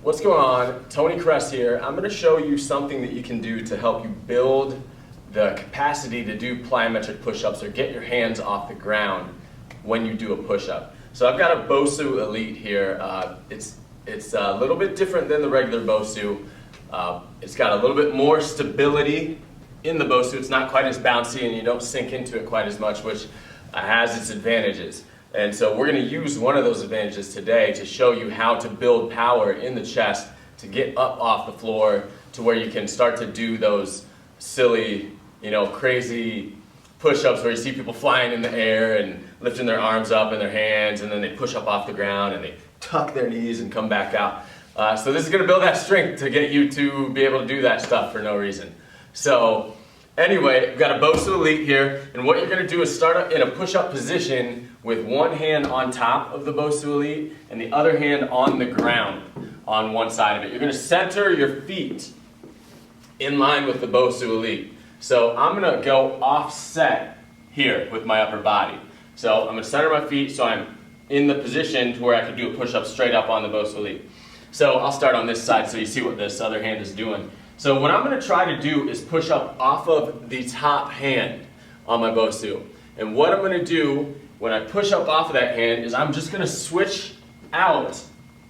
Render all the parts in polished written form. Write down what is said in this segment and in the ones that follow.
What's going on? Tony Kress here. I'm going to show you something that you can do to help you build the capacity to do plyometric push-ups or get your hands off the ground when you do a push-up. So I've got a Bosu Elite here. It's a little bit different than the regular Bosu. It's got a little bit more stability in the Bosu. It's not quite as bouncy and you don't sink into it quite as much, which has its advantages. And so we're going to use one of those advantages today to show you how to build power in the chest to get up off the floor to where you can start to do those silly, crazy push-ups where you see people flying in the air and lifting their arms up and their hands, and then they push up off the ground and they tuck their knees and come back out. So this is going to build that strength to get you to be able to do that stuff for no reason. So anyway, we've got a Bosu Elite here, and what you're going to do is start up in a push-up position with one hand on top of the Bosu Elite and the other hand on the ground on one side of it. You're going to center your feet in line with the Bosu Elite. So I'm going to go offset here with my upper body. So I'm going to center my feet so I'm in the position to where I can do a push-up straight up on the Bosu Elite. So I'll start on this side so you see what this other hand is doing. So what I'm going to try to do is push up off of the top hand on my Bosu. And what I'm going to do when I push up off of that hand is I'm just going to switch out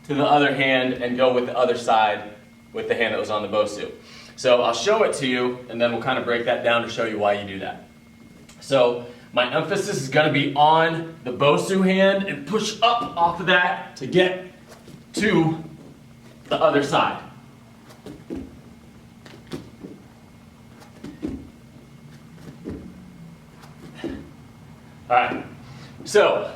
to the other hand and go with the other side with the hand that was on the Bosu. So I'll show it to you and then we'll kind of break that down to show you why you do that. So my emphasis is going to be on the Bosu hand and push up off of that to get to the other side. Alright, so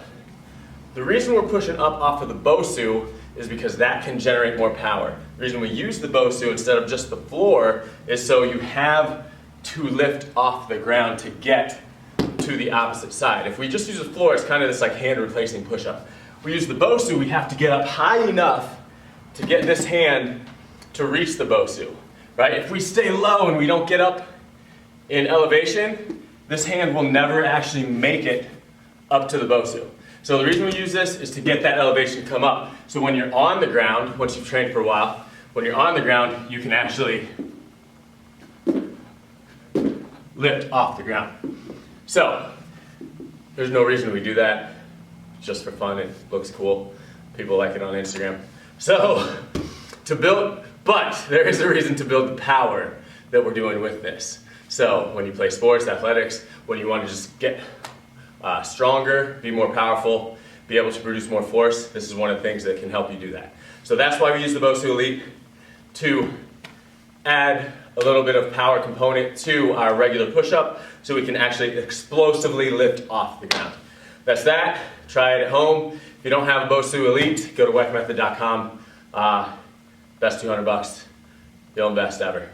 the reason we're pushing up off of the Bosu is because that can generate more power. The reason we use the Bosu instead of just the floor is so you have to lift off the ground to get to the opposite side. If we just use the floor, it's kind of this like hand replacing push-up. We use the Bosu, we have to get up high enough to get this hand to reach the Bosu, right? If we stay low and we don't get up in elevation, this hand will never actually make it up to the Bosu. So the reason we use this is to get that elevation to come up. So when you're on the ground, once you've trained for a while, when you're on the ground, you can actually lift off the ground. So there's no reason we do that. Just for fun, it looks cool. People like it on Instagram. So but there is a reason to build the power that we're doing with this. So when you play sports, athletics, when you want to just get stronger, be more powerful, be able to produce more force, this is one of the things that can help you do that. So that's why we use the Bosu Elite, to add a little bit of power component to our regular push-up so we can actually explosively lift off the ground. That's that. Try it at home. If you don't have a Bosu Elite, go to wecmethod.com. Best $200. You'll invest ever.